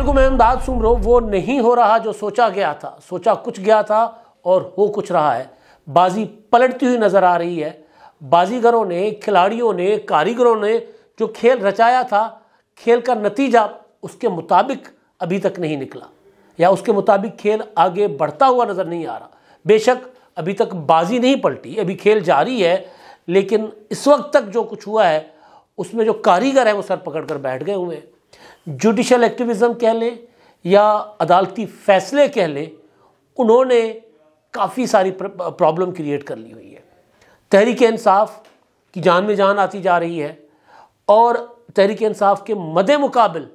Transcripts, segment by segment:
علیکم، میں امداد سمرو۔ وہ نہیں ہو رہا جو سوچا گیا تھا، سوچا کچھ گیا تھا اور ہو کچھ رہا ہے۔ بازی پلٹتی ہوئی نظر آ رہی ہے۔ بازیگروں نے، کھلاڑیوں نے، کاریگروں نے جو کھیل رچایا تھا، کھیل کا نتیجہ اس کے مطابق ابھی تک نہیں نکلا، یا اس کے مطابق کھیل آگے بڑھتا ہوا نظر نہیں آ رہا۔ بے شک ابھی تک بازی نہیں پلٹی، ابھی کھیل جاری ہے، لیکن اس وقت تک جو کچھ ہوا ہے اس میں جو کاریگر ہیں وہ سر پکڑ کر بیٹھ گئے ہوئے ہیں۔ جوڈیشل ایکٹیویزم کہہ لیں یا عدالتی فیصلے کہہ لیں، انہوں نے کافی ساری پرابلم کریٹ کر لی ہوئی ہے۔ تحریک انصاف کی جان میں جان آتی جا رہی ہے، اور تحریک انصاف کے مد مقابل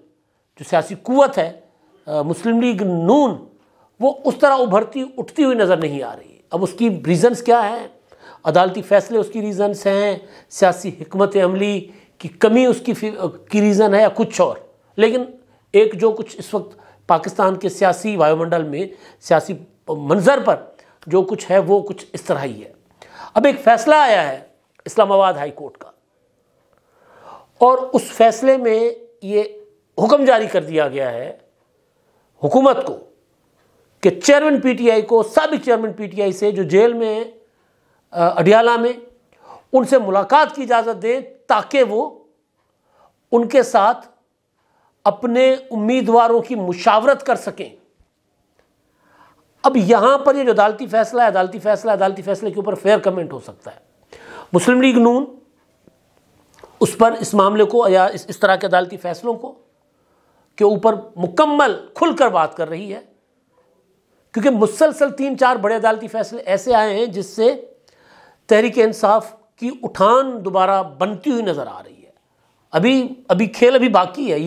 جو سیاسی قوت ہے مسلم لیگ نون، وہ اس طرح ابھرتی اٹھتی ہوئی نظر نہیں آ رہی۔ اب اس کی ریزنز کیا ہیں؟ عدالتی فیصلے اس کی ریزنز ہیں، سیاسی حکمت عملی کی کمی اس کی ریزن ہے، یا کچھ اور۔ لیکن ایک جو کچھ اس وقت پاکستان کے سیاسی وایو منڈل میں، سیاسی منظر پر جو کچھ ہے وہ کچھ اس طرح ہی ہے۔ اب ایک فیصلہ آیا ہے اسلام آباد ہائی کورٹ کا، اور اس فیصلے میں یہ حکم جاری کر دیا گیا ہے حکومت کو کہ چیئرمین پی ٹی آئی کو، سابق چیئرمین پی ٹی آئی سے جو جیل میں اڈیالہ میں، ان سے ملاقات کی اجازت دیں تاکہ وہ ان کے ساتھ اپنے امیدواروں کی مشاورت کر سکیں۔ اب یہاں پر یہ جو عدالتی فیصلہ ہے، عدالتی فیصلے کے اوپر فیئر کمنٹ ہو سکتا ہے۔ مسلم لیگ نون اس پر، اس معاملے کو یا اس طرح کے عدالتی فیصلوں کو کے اوپر مکمل کھل کر بات کر رہی ہے، کیونکہ مسلسل 3-4 بڑے عدالتی فیصلے ایسے آئے ہیں جس سے تحریک انصاف کی اٹھان دوبارہ بنتی ہوئی نظر آ رہی ہے۔ ابھی کھیل ابھی باقی ہے۔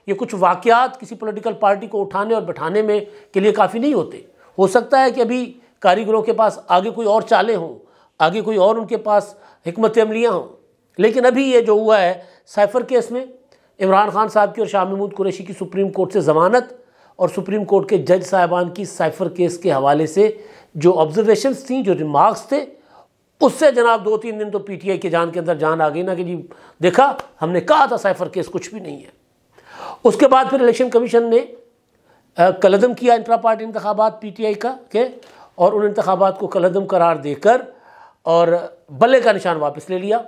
یہ کچھ واقعات کسی پولیٹیکل پارٹی کو اٹھانے اور بٹھانے میں کے لیے کافی نہیں ہوتے۔ ہو سکتا ہے کہ ابھی کاریگروں کے پاس آگے کوئی اور چالیں ہوں، آگے کوئی اور ان کے پاس حکمت عملیاں ہوں، لیکن ابھی یہ جو ہوا ہے سائفر کیس میں، عمران خان صاحب کی اور شاہ محمود قریشی کی سپریم کورٹ سے ضمانت، اور سپریم کورٹ کے جج صاحبان کی سائفر کیس کے حوالے سے جو آبزرویشنز تھیں، جو ریمارکس تھے، اس سے جناب 2-3 دن تو پی ٹی آئی کے جان کے اندر جان آ گئی نا، کہ جی دیکھا ہم نے کہا تھا سائفر کیس کچھ بھی نہیں ہے۔ اس کے بعد پھر الیکشن کمیشن نے کالعدم کیا انٹرا پارٹی انتخابات پی ٹی آئی کا کے، اور ان انتخابات کو کالعدم قرار دے کر اور بلے کا نشان واپس لے لیا۔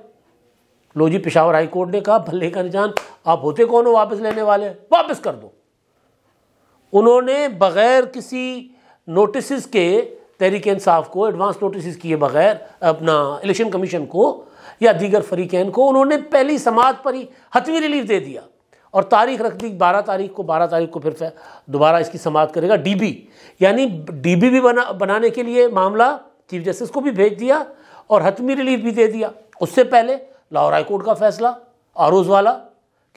لو جی، پشاور ہائی کورٹ نے کہا بلے کا نشان آپ ہوتے کون ہو واپس لینے والے، واپس کر دو۔ انہوں نے بغیر کسی نوٹسز کے تحریک انصاف کو، ایڈوانس نوٹسز کیے بغیر اپنا الیکشن کمیشن کو یا دیگر فریقین کو، انہوں نے پہلی سماعت پر ہی حتمی ریلیف دے دیا، اور تاریخ رکھ دی 12 تاریخ کو پھر دوبارہ اس کی سماعت کرے گا ڈی بی، یعنی ڈی بی بھی بنانے کے لیے معاملہ چیف جسٹس کو بھی بھیج دیا اور حتمی ریلیف بھی دے دیا۔ اس سے پہلے لاہور ہائی کورٹ کا فیصلہ آروز والا،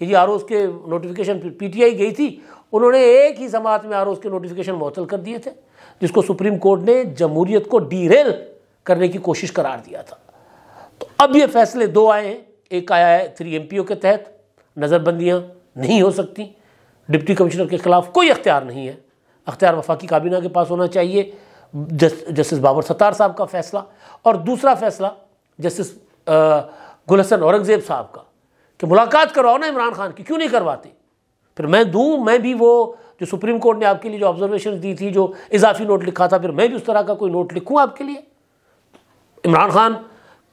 کہ جی آروز کے نوٹیفیکیشن پی ٹی آئی گئی تھی، انہوں نے ایک ہی سماعت میں آروز کے نوٹیفیکیشن معطل کر دیے تھے، جس کو سپریم کورٹ نے جمہوریت کو ڈیریل کرنے کی کوشش قرار دیا تھا۔ تو اب یہ فیصلے 2 آئے ہیں۔ ایک آیا ہے 3 MPO کے تحت نظر بندیاں نہیں ہو سکتی، ڈپٹی کمشنر کے خلاف کوئی اختیار نہیں ہے، اختیار وفاقی کابینہ کے پاس ہونا چاہیے، جسٹس بابر ستار صاحب کا فیصلہ، اور دوسرا فیصلہ جسٹس گل حسن اورنگزیب صاحب کا کہ ملاقات کرواؤ نا عمران خان کی، کیوں نہیں کرواتے؟ پھر میں بھی وہ جو سپریم کورٹ نے آپ کے لیے جو آبزرویشنز دی تھی، جو اضافی نوٹ لکھا تھا، پھر میں بھی اس طرح کا کوئی نوٹ لکھوں آپ کے لیے، عمران خان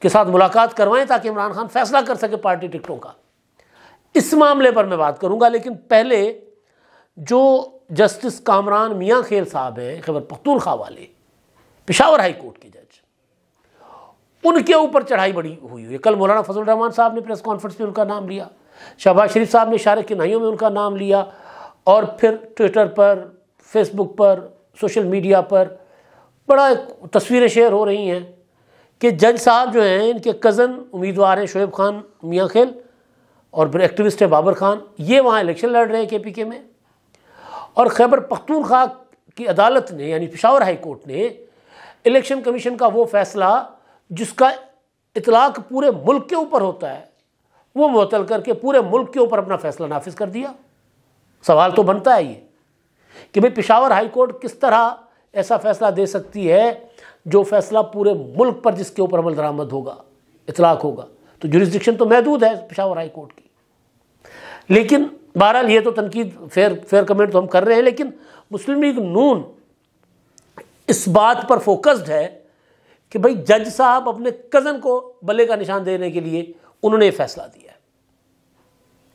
کے ساتھ ملاقات کروائیں تاکہ عمران خان فیصلہ کر سکے پارٹی ٹکٹوں کا۔ اس معاملے پر میں بات کروں گا، لیکن پہلے جو جسٹس کامران میاں خیل صاحب ہیں، خیبر پختونخوا والے، پشاور ہائی کورٹ کے جج، ان کے اوپر چڑھائی بڑی ہوئی ہے۔ کل مولانا فضل الرحمان صاحب نے پریس کانفرنس میں ان کا نام لیا، شہباز شریف صاحب نے اشارے کنائیوں میں ان کا نام لیا، اور پھر ٹویٹر پر، فیس بک پر، سوشل میڈیا پر بڑا تصویریں شیئر ہو رہی ہیں کہ جج صاحب جو ہیں، ان کے کزن امیدوار ہیں شعیب خان میاں خیل، اور پھر ایکٹیوسٹ ہے بابر خان، یہ وہاں الیکشن لڑ رہے ہیں کے پی کے میں، اور خیبر پختونخوا کی عدالت نے، یعنی پشاور ہائی کورٹ نے، الیکشن کمیشن کا وہ فیصلہ جس کا اطلاق پورے ملک کے اوپر ہوتا ہے، وہ معطل کر کے پورے ملک کے اوپر اپنا فیصلہ نافذ کر دیا۔ سوال تو بنتا ہے یہ کہ بھئی پشاور ہائی کورٹ کس طرح ایسا فیصلہ دے سکتی ہے جو فیصلہ پورے ملک پر جس کے اوپر عمل درآمد ہوگا، اطلاق ہوگا، تو جوریسڈکشن تو محدود ہے پشاور ہائی کورٹ کی۔ لیکن بہرحال یہ تو تنقید فیئر کمنٹ تو ہم کر رہے ہیں، لیکن مسلم لیگ نون اس بات پر فوکسڈ ہے کہ بھائی جج صاحب اپنے کزن کو بلے کا نشان دینے کے لیے انہوں نے یہ فیصلہ دیا ہے۔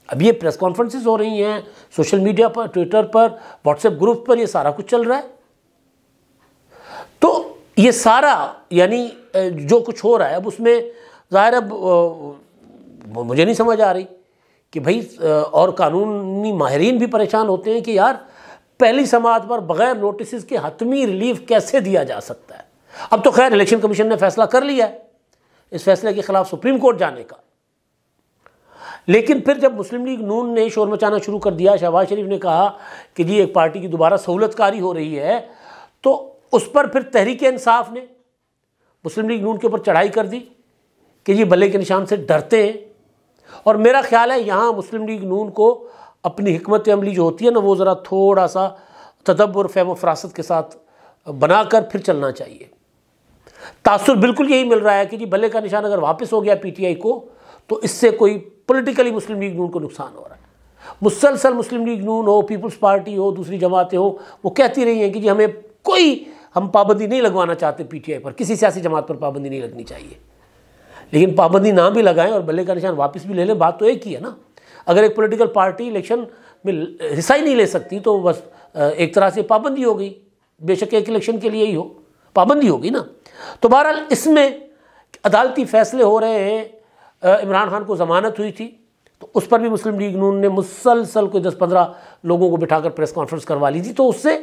اب یہ پریس کانفرنسز ہو رہی ہیں، سوشل میڈیا پر، ٹویٹر پر، واٹس ایپ گروپ پر، یہ سارا کچھ چل رہا ہے۔ تو یہ سارا یعنی جو کچھ ہو رہا ہے اب اس میں ظاہر ہے مجھے نہیں سمجھ آ رہی کہ بھائی، اور قانونی ماہرین بھی پریشان ہوتے ہیں کہ یار پہلی سماعت پر بغیر نوٹسز کے حتمی ریلیف کیسے دیا جا سکتا ہے۔ اب تو خیر الیکشن کمیشن نے فیصلہ کر لیا ہے اس فیصلے کے خلاف سپریم کورٹ جانے کا، لیکن پھر جب مسلم لیگ نون نے شور مچانا شروع کر دیا، شہباز شریف نے کہا کہ جی ایک پارٹی کی دوبارہ سہولت کاری ہو رہی ہے، تو اس پر پھر تحریک انصاف نے مسلم لیگ نون کے اوپر چڑھائی کر دی کہ یہ بلے کے نشان سے ڈرتے ہیں۔ اور میرا خیال ہے یہاں مسلم لیگ نون کو اپنی حکمت عملی جو ہوتی ہے نا، وہ ذرا تھوڑا سا تدبر، فہم و فراست کے ساتھ بنا کر پھر چلنا چاہیے۔ تاثر بالکل یہی مل رہا ہے کہ جی بلے کا نشان اگر واپس ہو گیا پی ٹی آئی کو تو اس سے کوئی پولیٹیکلی مسلم لیگ نون کو نقصان ہو رہا ہے۔ مسلسل مسلم لیگ نون ہو، پیپلز پارٹی ہو، دوسری جماعتیں ہو، وہ کہتی رہی ہیں کہ جی ہم پابندی نہیں لگوانا چاہتے پی ٹی آئی پر، کسی سیاسی جماعت پر پابندی نہیں لگنی چاہیے، لیکن پابندی نہ بھی لگائیں اور بلے کا نشان واپس بھی لے لیں، بات تو ایک ہی ہے نا۔ اگر ایک پولیٹیکل پارٹی الیکشن میں حصہ ہی نہیں لے سکتی تو بس ایک طرح سے پابندی ہو گئی، بے شک ایک الیکشن کے لیے ہی ہو، پابندی ہوگی نا۔ تو بہرحال اس میں عدالتی فیصلے ہو رہے ہیں، عمران خان کو ضمانت ہوئی تھی تو اس پر بھی مسلم لیگ نون نے مسلسل کوئی 10-15 لوگوں کو بٹھا کر پریس کانفرنس کروا لی تھی، تو اس سے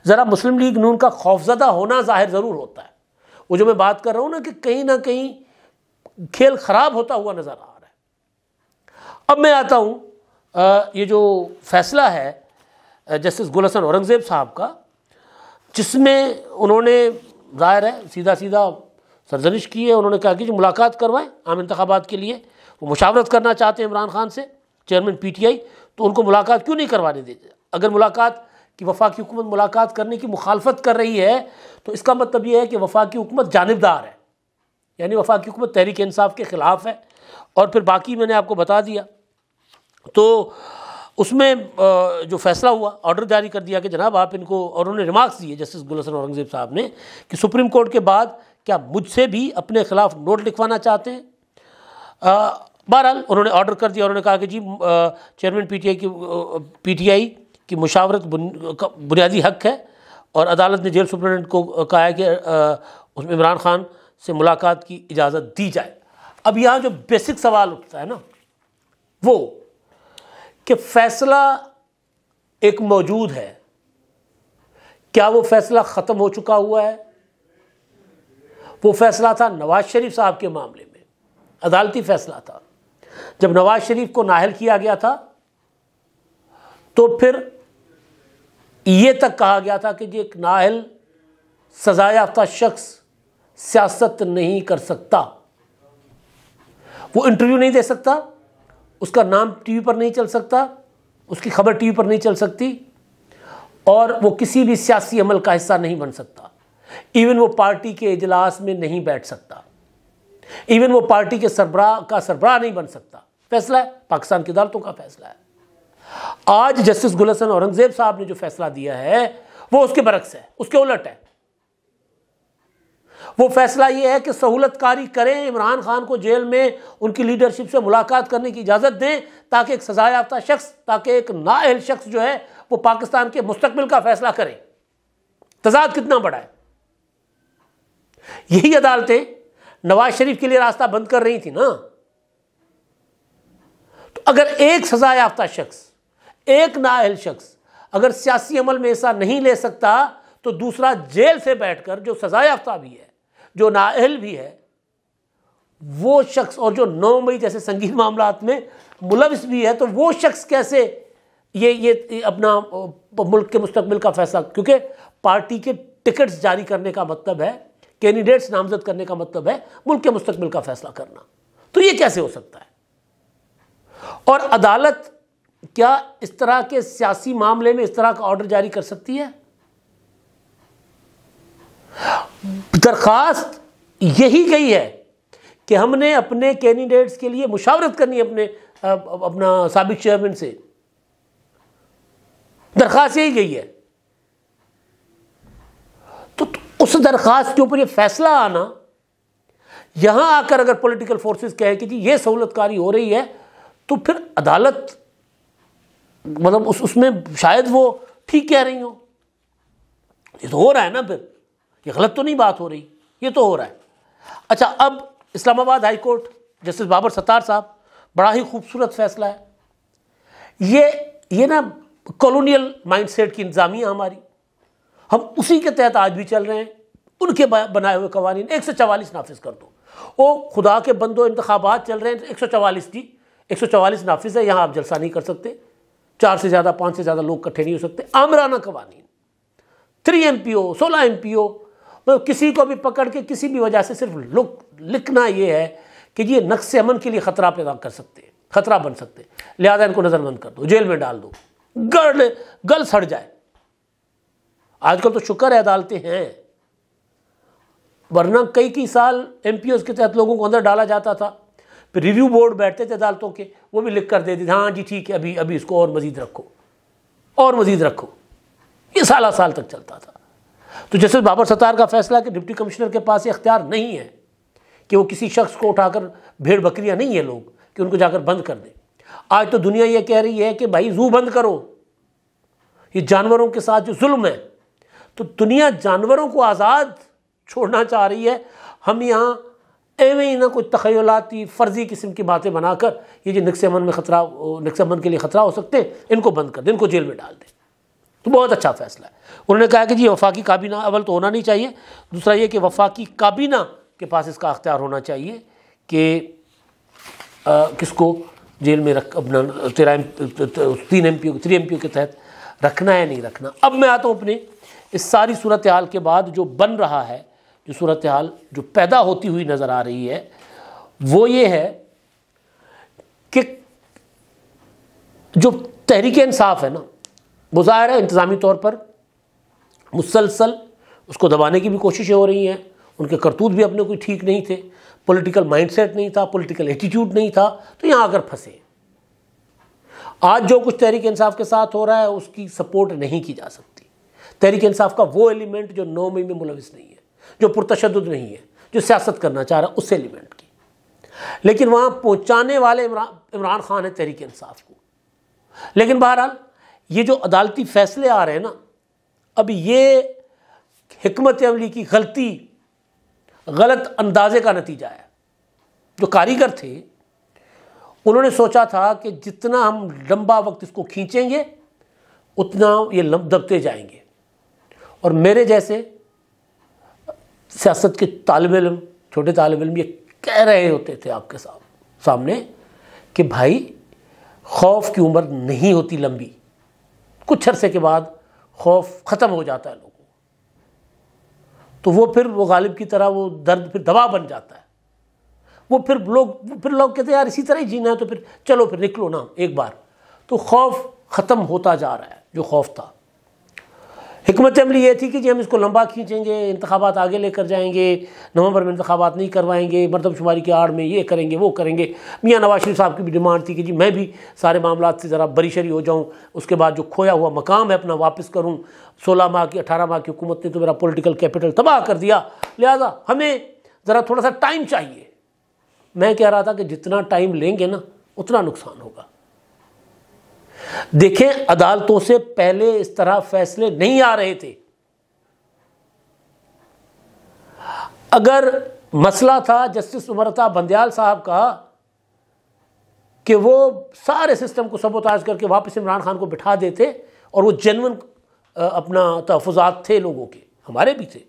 ذرا مسلم لیگ نون کا خوفزدہ ہونا ظاہر ضرور ہوتا ہے۔ وہ جو میں بات کر رہا ہوں نا کہ کہیں نہ کہیں کھیل خراب ہوتا ہوا نظر آ رہا ہے۔ اب میں آتا ہوں یہ جو فیصلہ ہے جسٹس گل حسن اورنگزیب صاحب کا، جس میں انہوں نے ظاہر ہے سیدھا سرزنش کی ہے۔ انہوں نے کہا کہ جو ملاقات کروائیں عام انتخابات کے لیے، وہ مشاورت کرنا چاہتے ہیں عمران خان سے، چیئرمین پی ٹی آئی، تو ان کو ملاقات کیوں نہیں کروانے دیتے؟ اگر ملاقات کی وفاقی حکومت ملاقات کرنے کی مخالفت کر رہی ہے تو اس کا مطلب یہ ہے کہ وفاقی حکومت جانبدار ہے، یعنی وفاقی حکومت تحریک انصاف کے خلاف ہے۔ اور پھر باقی میں نے آپ کو بتا دیا۔ تو اس میں جو فیصلہ ہوا، آرڈر جاری کر دیا کہ جناب آپ ان کو، اور انہوں نے ریمارکس دیے جسٹس گل حسن اورنگزیب صاحب نے کہ سپریم کورٹ کے بعد کیا مجھ سے بھی اپنے خلاف نوٹ لکھوانا چاہتے ہیں؟ بہرحال انہوں نے آرڈر کر دیا، انہوں نے کہا کہ جی چیئرمین پی ٹی آئی کی مشاورت بنیادی حق ہے، اور عدالت نے جیل سپرنٹنڈنٹ کو کہا ہے کہ اس میں عمران خان سے ملاقات کی اجازت دی جائے۔ اب یہاں جو بیسک سوال اٹھتا ہے نا وہ کہ فیصلہ ایک موجود ہے، کیا وہ فیصلہ ختم ہو چکا ہوا ہے؟ وہ فیصلہ تھا نواز شریف صاحب کے معاملے میں، عدالتی فیصلہ تھا۔ جب نواز شریف کو نااہل کیا گیا تھا تو پھر یہ تک کہا گیا تھا کہ جی ایک نااہل سزا یافتہ شخص سیاست نہیں کر سکتا، وہ انٹرویو نہیں دے سکتا، اس کا نام ٹی وی پر نہیں چل سکتا، اس کی خبر ٹی وی پر نہیں چل سکتی، اور وہ کسی بھی سیاسی عمل کا حصہ نہیں بن سکتا، ایون وہ پارٹی کے اجلاس میں نہیں بیٹھ سکتا، ایون وہ پارٹی کے سربراہ نہیں بن سکتا۔ فیصلہ ہے پاکستان کی عدالتوں کا فیصلہ ہے۔ آج جسٹس گل حسن اورنگزیب صاحب نے جو فیصلہ دیا ہے وہ اس کے برعکس ہے، اس کے الٹ ہے۔ وہ فیصلہ یہ ہے کہ سہولت کاری کریں، عمران خان کو جیل میں ان کی لیڈرشپ سے ملاقات کرنے کی اجازت دیں، تاکہ ایک سزا یافتہ شخص، تاکہ ایک نااہل شخص جو ہے وہ پاکستان کے مستقبل کا فیصلہ کرے۔ تضاد کتنا بڑا ہے۔ یہی عدالتیں نواز شریف کے لیے راستہ بند کر رہی تھی نا۔ تو اگر ایک سزا یافتہ شخص، ایک نااہل شخص اگر سیاسی عمل میں حصہ نہیں لے سکتا تو دوسرا جیل سے بیٹھ کر جو سزا یافتہ بھی ہے، جو نااہل بھی ہے، وہ شخص، اور جو 9 مئی جیسے سنگین معاملات میں ملوث بھی ہے، تو وہ شخص کیسے یہ اپنا ملک کے مستقبل کا فیصلہ، کیونکہ پارٹی کے ٹکٹس جاری کرنے کا مطلب ہے، کینڈیڈیٹس نامزد کرنے کا مطلب ہے ملک کے مستقبل کا فیصلہ کرنا، تو یہ کیسے ہو سکتا ہے؟ اور عدالت کیا اس طرح کے سیاسی معاملے میں اس طرح کا آرڈر جاری کر سکتی ہے؟ درخواست یہی گئی ہے کہ ہم نے اپنے کینڈیڈیٹس کے لیے مشاورت کرنی ہے اپنا سابق چیئرمین سے، درخواست یہی گئی ہے. تو اس درخواست کے اوپر یہ فیصلہ آنا، یہاں آ کر اگر پولیٹیکل فورسز کہے کہ جی یہ سہولت کاری ہو رہی ہے، تو پھر عدالت مطلب اس میں شاید وہ ٹھیک کہہ رہی ہوں. یہ تو ہو رہا ہے نا، پھر یہ غلط تو نہیں بات ہو رہی، یہ تو ہو رہا ہے. اچھا، اب اسلام آباد ہائی کورٹ جسٹس بابر ستار صاحب، بڑا ہی خوبصورت فیصلہ ہے. یہ نا کالونیل مائنڈ سیٹ کی انتظامیہ ہماری، ہم اسی کے تحت آج بھی چل رہے ہیں. ان کے بنائے ہوئے قوانین 144 نافذ کر دو. او خدا کے بندو، انتخابات چل رہے ہیں، 144 جی 144 نافذ ہے. یہاں آپ جلسہ نہیں کر سکتے، 4 سے زیادہ 5 سے زیادہ لوگ اکٹھے نہیں ہو سکتے. آمرانہ قوانین، 3 MPO 16 MPO، مطلب کسی کو بھی پکڑ کے کسی بھی وجہ سے صرف لکھنا یہ ہے کہ یہ نقص امن کے لیے خطرہ پیدا کر سکتے ہیں، خطرہ بن سکتے ہیں، لہذا ان کو نظر بند کر دو، جیل میں ڈال دو، گل سڑ جائے. آج کل تو شکر ہے عدالتیں ہیں، ورنہ کئی سال MPOs کے تحت لوگوں کو اندر ڈالا جاتا تھا. پھر ریویو بورڈ بیٹھتے تھے عدالتوں کے، وہ بھی لکھ کر دے دیتے ہاں جی ٹھیک ہے، ابھی اس کو اور مزید رکھو اور مزید رکھو. یہ سالہ سال تک چلتا تھا. تو جسٹس بابر ستار کا فیصلہ کہ ڈپٹی کمشنر کے پاس یہ اختیار نہیں ہے کہ وہ کسی شخص کو اٹھا کر، بھیڑ بکریاں نہیں ہیں لوگ، کہ ان کو جا کر بند کر دیں. آج تو دنیا یہ کہہ رہی ہے کہ بھائی زو بند کرو، یہ جانوروں کے ساتھ جو ظلم ہے. تو دنیا جانوروں کو آزاد چھوڑنا چاہ رہی ہے. ہم یہاں ایویں ہی نہ کوئی تخیلاتی فرضی قسم کی باتیں بنا کر یہ جو نقص امن کے لیے خطرہ ہو سکتے ہیں، ان کو بند کر دیں، ان کو جیل میں ڈال دیں. تو بہت اچھا فیصلہ ہے. انہوں نے کہا کہ جی وفاقی کابینہ اول تو ہونا نہیں چاہیے، دوسرا یہ کہ وفاقی کابینہ کے پاس اس کا اختیار ہونا چاہیے کہ کس کو جیل میں اپنا 3 MPO کے تحت رکھنا ہے نہیں رکھنا. اب میں آتا ہوں اپنے اس ساری صورتحال کے بعد جو بن رہا ہے، جو صورتحال جو پیدا ہوتی ہوئی نظر آ رہی ہے، وہ یہ ہے کہ جو تحریک انصاف ہے نا، وہ ظاہر ہے انتظامی طور پر مسلسل اس کو دبانے کی بھی کوششیں ہو رہی ہیں. ان کے کرتوت بھی اپنے کوئی ٹھیک نہیں تھے، پولیٹیکل مائنڈ سیٹ نہیں تھا، پولیٹیکل ایٹیٹیوڈ نہیں تھا، تو یہاں آ کر پھنسے. آج جو کچھ تحریک انصاف کے ساتھ ہو رہا ہے اس کی سپورٹ نہیں کی جا سکتی. تحریک انصاف کا وہ ایلیمنٹ جو 9 مئی میں ملوث نہیں ہے، جو پرتشدد نہیں ہے، جو سیاست کرنا چاہ رہا ہے، اس ایلیمنٹ کی. لیکن وہاں پہنچانے والے عمران خان ہے تحریک انصاف کو. لیکن بہرحال یہ جو عدالتی فیصلے آ رہے ہیں نا، اب یہ حکمت عملی کی غلط اندازے کا نتیجہ ہے. جو کاریگر تھے انہوں نے سوچا تھا کہ جتنا ہم لمبا وقت اس کو کھینچیں گے اتنا یہ دبتے جائیں گے. اور میرے جیسے سیاست کے طالب علم، چھوٹے طالب علم یہ کہہ رہے ہوتے تھے آپ کے سامنے کہ بھائی خوف کی عمر نہیں ہوتی لمبی، کچھ عرصے کے بعد خوف ختم ہو جاتا ہے لوگوں، تو وہ پھر وہ غالب کی طرح وہ درد پھر دوا بن جاتا ہے. وہ پھر لوگ کہتے ہیں یار اسی طرح ہی جینا ہے، تو پھر چلو پھر نکلو نا ایک بار. تو خوف ختم ہوتا جا رہا ہے جو خوف تھا. حکمت عملی یہ تھی کہ جی ہم اس کو لمبا کھینچیں گے، انتخابات آگے لے کر جائیں گے، نومبر میں انتخابات نہیں کروائیں گے، مردم شماری کی آڑ میں یہ کریں گے وہ کریں گے. میاں نواز شریف صاحب کی بھی ڈیمانڈ تھی کہ جی میں بھی سارے معاملات سے ذرا بری شری ہو جاؤں، اس کے بعد جو کھویا ہوا مقام ہے اپنا واپس کروں. 16 ماہ کی 18 ماہ کی حکومت نے تو میرا پولیٹیکل کیپٹل تباہ کر دیا، لہذا ہمیں ذرا تھوڑا سا ٹائم چاہیے. میں کہہ رہا تھا کہ جتنا ٹائم لیں گے نا اتنا نقصان ہوگا. دیکھیں عدالتوں سے پہلے اس طرح فیصلے نہیں آ رہے تھے. اگر مسئلہ تھا جسٹس عمرتا بندیال صاحب کا کہ وہ سارے سسٹم کو سبوتاژ کر کے واپس عمران خان کو بٹھا دیتے، اور وہ جنون اپنا تحفظات تھے لوگوں کے، ہمارے بھی تھے،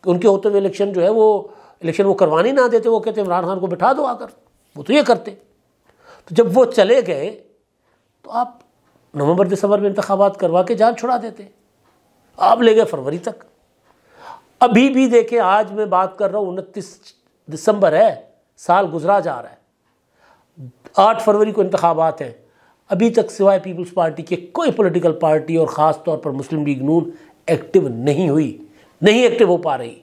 کہ ان کے ہوتے ہوئے الیکشن جو ہے وہ الیکشن وہ کروانے نہ دیتے، وہ کہتے عمران خان کو بٹھا دو آ کر، وہ تو یہ کرتے. تو جب وہ چلے گئے تو آپ نومبر دسمبر میں انتخابات کروا کے جان چھڑا دیتے. آپ لے گئے فروری تک. ابھی بھی دیکھیں آج میں بات کر رہا ہوں 29 دسمبر ہے، سال گزرا جا رہا ہے، 8 فروری کو انتخابات ہیں. ابھی تک سوائے پیپلز پارٹی کے کوئی پولیٹیکل پارٹی اور خاص طور پر مسلم لیگ نون ایکٹیو نہیں ہوئی، نہیں ایکٹیو ہو پا رہی.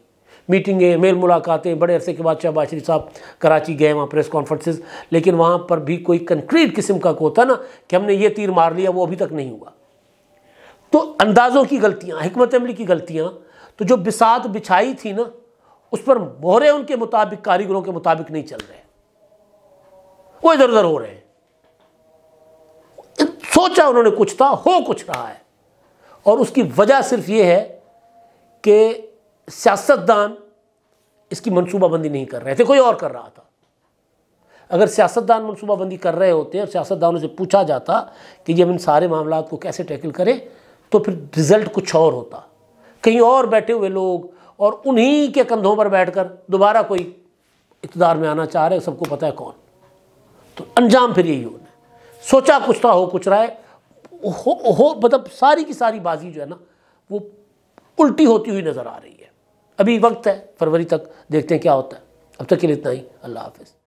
میٹنگیں، میل ملاقاتیں، بڑے عرصے کے بعد شہباز شریف صاحب کراچی گئے، وہاں پریس کانفرنسز، لیکن وہاں پر بھی کوئی کنکریٹ قسم کا ہوتا نا کہ ہم نے یہ تیر مار لیا، وہ ابھی تک نہیں ہوا. تو اندازوں کی غلطیاں، حکمت عملی کی غلطیاں، تو جو بساط بچھائی تھی نا اس پر مہرے ان کے مطابق، کاریگروں کے مطابق نہیں چل رہے، وہ ادھر ادھر ہو رہے ہیں۔ سوچا انہوں نے کچھ تھا، ہو کچھ رہا ہے، اور اس کی وجہ صرف یہ ہے کہ سیاستدان اس کی منصوبہ بندی نہیں کر رہے تھے، کوئی اور کر رہا تھا۔ اگر سیاستدان منصوبہ بندی کر رہے ہوتے اور سیاستدانوں سے پوچھا جاتا کہ یہ ہم ان سارے معاملات کو کیسے ٹیکل کریں، تو پھر رزلٹ کچھ اور ہوتا۔ کہیں اور بیٹھے ہوئے لوگ اور انہی کے کندھوں پر بیٹھ کر دوبارہ کوئی اقتدار میں آنا چاہ رہے، سب کو پتہ ہے کون، تو انجام پھر یہی ہونا ہے۔ سوچا کچھ تھا، ہو کچھ رہا ہے، مطلب ساری کی ساری بازی جو ہے نا وہ الٹی ہوتی ہوئی نظر آ رہی ہے۔ ابھی وقت ہے فروری تک، دیکھتے ہیں کیا ہوتا ہے۔ اب تک کے لیے اتنا ہی، اللہ حافظ۔